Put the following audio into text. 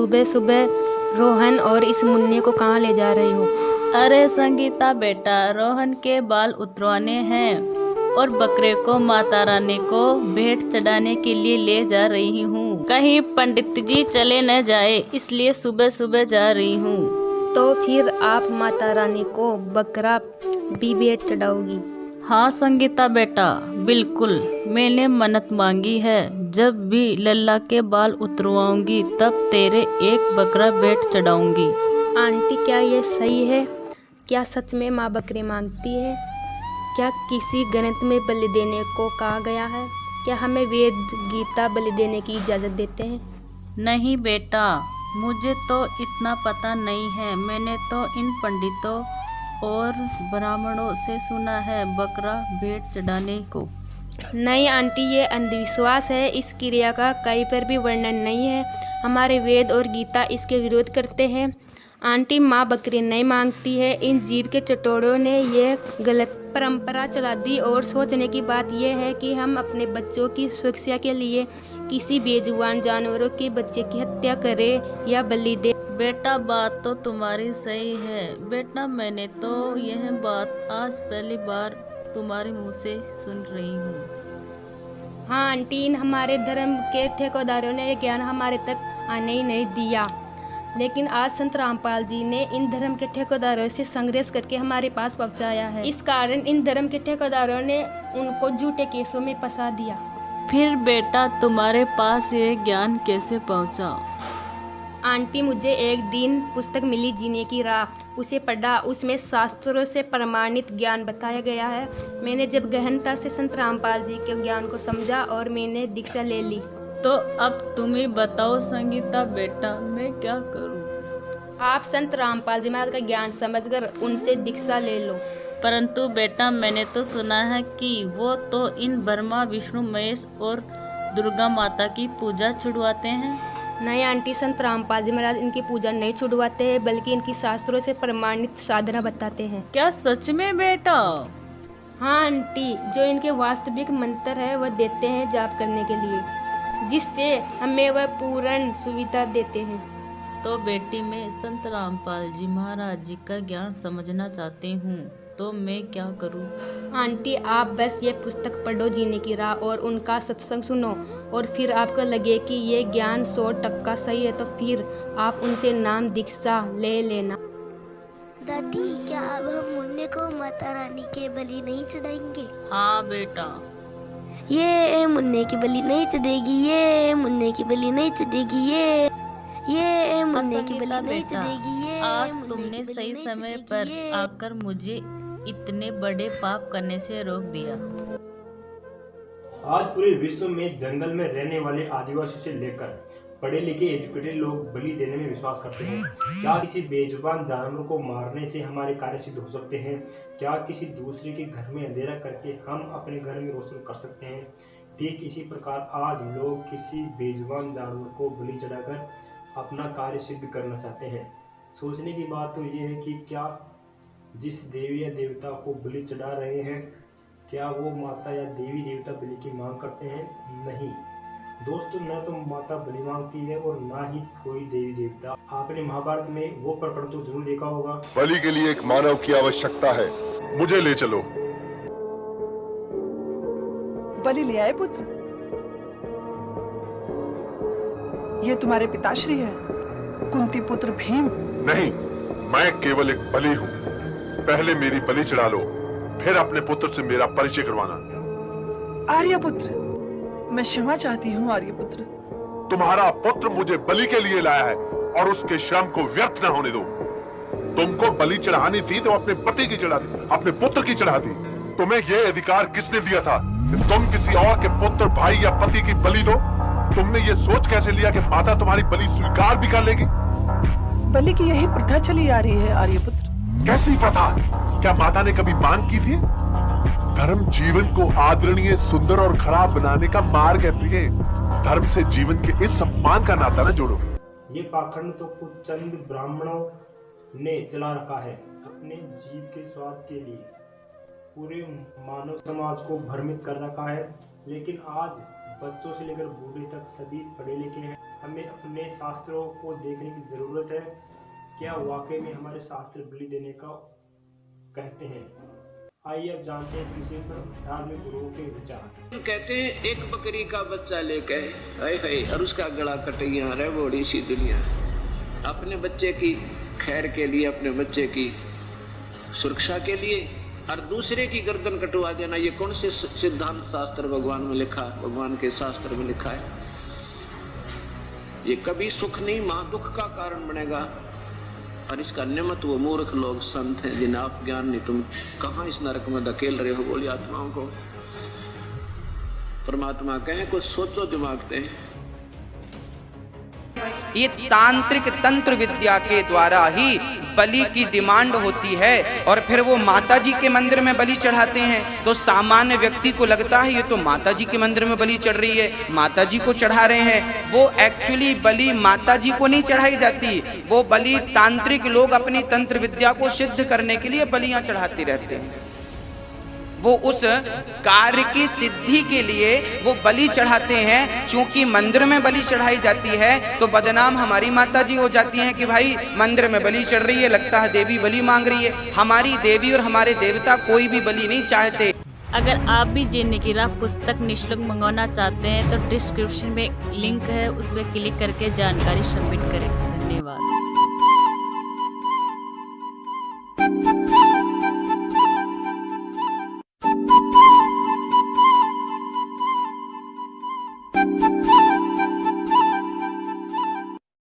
सुबह सुबह रोहन और इस मुन्ने को कहाँ ले जा रही हो? अरे संगीता बेटा, रोहन के बाल उतरवाने हैं और बकरे को माता रानी को भेंट चढ़ाने के लिए ले जा रही हूँ। कहीं पंडित जी चले न जाए, इसलिए सुबह सुबह जा रही हूँ। तो फिर आप माता रानी को बकरा भी भेंट चढ़ाओगी? हाँ संगीता बेटा, बिल्कुल। मैंने मन्नत मांगी है, जब भी लल्ला के बाल उतरवाऊंगी तब तेरे एक बकरा भेंट चढ़ाऊंगी। आंटी, क्या ये सही है? क्या सच में माँ बकरे मांगती है? क्या किसी ग्रंथ में बलि देने को कहा गया है? क्या हमें वेद गीता बलि देने की इजाज़त देते हैं? नहीं बेटा, मुझे तो इतना पता नहीं है। मैंने तो इन पंडितों और ब्राह्मणों से सुना है बकरा भेंट चढ़ाने को। नहीं आंटी, ये अंधविश्वास है। इस क्रिया का कहीं पर भी वर्णन नहीं है। हमारे वेद और गीता इसके विरोध करते हैं। आंटी, माँ बकरी नहीं मांगती है। इन जीव के चटोरों ने ये गलत परंपरा चला दी। और सोचने की बात यह है कि हम अपने बच्चों की सुरक्षा के लिए किसी बेजुबान जानवरों के बच्चे की हत्या करें या बलि दें। बेटा, बात तो तुम्हारी सही है बेटा। मैंने तो यह बात आज पहली बार तुम्हारे मुंह से सुन रही हूँ। हाँ आंटी, इन हमारे धर्म के ठेकेदारों ने ये ज्ञान हमारे तक आने ही नहीं दिया। लेकिन आज संत रामपाल जी ने इन धर्म के ठेकेदारों से संघर्ष करके हमारे पास पहुंचाया है। इस कारण इन धर्म के ठेकेदारों ने उनको झूठे केसों में फंसा दिया। फिर बेटा, तुम्हारे पास ये ज्ञान कैसे पहुंचा? आंटी, मुझे एक दिन पुस्तक मिली, जीने की राह। उसे पढ़ा। उसमें शास्त्रों से प्रमाणित ज्ञान बताया गया है। मैंने जब गहनता से संत रामपाल जी के ज्ञान को समझा और मैंने दीक्षा ले ली। तो अब तुम ही बताओ संगीता बेटा, मैं क्या करूं? आप संत रामपाल जी महाराज का ज्ञान समझकर उनसे दीक्षा ले लो। परंतु बेटा, मैंने तो सुना है कि वो तो इन ब्रह्मा विष्णु महेश और दुर्गा माता की पूजा छुड़वाते हैं। नहीं आंटी, संत रामपाल जी महाराज इनकी पूजा नहीं छुड़वाते हैं, बल्कि इनकी शास्त्रों से प्रमाणित साधना बताते हैं। क्या सच में बेटा? हाँ आंटी, जो इनके वास्तविक मंत्र है वह देते हैं जाप करने के लिए, जिससे हमें वह पूर्ण सुविधा देते हैं। तो बेटी, मैं संत रामपाल जी महाराज जी का ज्ञान समझना चाहती हूँ, तो मैं क्या करूँ? आंटी, आप बस ये पुस्तक पढ़ो, जीने की राह, और उनका सत्संग सुनो, और फिर आपको लगे कि ये ज्ञान 100% सही है, तो फिर आप उनसे नाम दीक्षा ले लेना। दादी, क्या अब हम मुन्ने को माता रानी के बलि नहीं चढ़ाएंगे? हाँ बेटा। ये मुन्ने की बलि नहीं चढ़ेगी, ये मुन्ने की बलि नहीं चढ़ेगी, ये मुन्ने की बलि नहीं चढ़ेगी, ये आज तुमने सही समय पर आकर मुझे इतने बड़े पाप करने से रोक दिया। आज पूरे विश्व में जंगल में रहने वाले आदिवासी से लेकर पढ़े लिखे एजुकेटेड लोग बलि देने में विश्वास करते हैं। क्या किसी बेजुबान जानवर को मारने से हमारे कार्य सिद्ध हो सकते हैं? क्या किसी दूसरे के घर में अंधेरा करके हम अपने घर में रोशन कर सकते हैं? ठीक इसी प्रकार आज लोग किसी बेजुबान जानवर को बलि चढ़ाकर अपना कार्य सिद्ध करना चाहते हैं। सोचने की बात तो ये है कि क्या जिस देवी या देवता को बलि चढ़ा रहे हैं, क्या वो माता या देवी देवता बलि की मांग करते हैं? नहीं दोस्तों, न तो माता बलि मांगती है और ना ही कोई देवी देवता। आपने महाभारत में वो प्रकरण तो जरूर देखा होगा। बलि के लिए एक मानव की आवश्यकता है, मुझे ले चलो। बलि ले आए पुत्र। ये तुम्हारे पिताश्री है, कुंती पुत्र भीम। नहीं, मैं केवल एक बलि हूँ। पहले मेरी बलि चढ़ा लो, फिर अपने पुत्र से मेरा परिचय करवाना। आर्यपुत्र, मैं क्षमा चाहती हूँ आर्यपुत्र। तुम्हारा पुत्र मुझे बलि के लिए लाया है और उसके श्रम को व्यर्थ न होने दो। तुमको बलि चढ़ानी थी तो अपने पति की चढ़ा दी, अपने पुत्र की चढ़ा दी। तुम्हें यह अधिकार किसने दिया था कि तुम किसी और के पुत्र, भाई या पति की बलि दो? तुमने ये सोच कैसे लिया कि माता तुम्हारी बलि स्वीकार भी कर लेगी? बलि की यही प्रथा चली आ रही है आर्यपुत्र। कैसी प्रथा? क्या माता ने कभी मांग की थी? धर्म जीवन को आदरणीय, सुंदर और खराब बनाने का मार्ग है प्रिय। धर्म से जीवन के इस सम्मान का नाता न जोड़ो। ये पाखंड तो कुछ चंद ब्राह्मणों ने चला रखा है अपने जीव के स्वाद के लिए। पूरे मानव समाज को भ्रमित कर रखा है। लेकिन आज बच्चों से लेकर बूढ़े तक सभी पढ़े लिखे हैं। हमें अपने शास्त्रों को देखने की जरूरत है। क्या वाकई में हमारे शास्त्र बलि देने का कहते हैं? आइए अब जानते हैं इस विषय पर धार्मिक गुरुओं के विचार। कहते हैं एक बकरी का बच्चा लेके हाय हाय और उसका गला कटिया रे बड़ी सी दुनिया। अपने बच्चे की खैर के लिए, अपने बच्चे की सुरक्षा के लिए और दूसरे की गर्दन कटवा देना, ये कौन से सिद्धांत शास्त्र भगवान में लिखा, भगवान के शास्त्र में लिखा है? ये कभी सुख नहीं, मां दुख का कारण बनेगा। और इसका निमित्त वो मूर्ख लोग संत हैं जिन्हें आप ज्ञान नहीं, तुम कहां इस नरक में धकेल रहे हो बोली आत्माओं को। परमात्मा कहे कुछ सोचो दिमाग पे। ये तांत्रिक तंत्र विद्या के द्वारा ही बलि की डिमांड होती है और फिर वो माता जी के मंदिर में बलि चढ़ाते हैं। तो सामान्य व्यक्ति को लगता है ये तो माता जी के मंदिर में बलि चढ़ रही है, माता जी को चढ़ा रहे हैं। वो एक्चुअली बलि माता जी को नहीं चढ़ाई जाती, वो बलि तांत्रिक लोग अपनी तंत्र विद्या को सिद्ध करने के लिए बलियां चढ़ाते रहते हैं। वो उस कार्य की सिद्धि के लिए वो बलि चढ़ाते हैं। चूंकि मंदिर में बलि चढ़ाई जाती है तो बदनाम हमारी माता जी हो जाती हैं कि भाई मंदिर में बलि चढ़ रही है, लगता है देवी बलि मांग रही है। हमारी देवी और हमारे देवता कोई भी बलि नहीं चाहते। अगर आप भी जीने की राह पुस्तक निःशुल्क मंगवाना चाहते हैं तो डिस्क्रिप्शन में लिंक है, उस पर क्लिक करके जानकारी सबमिट करें। धन्यवाद। है।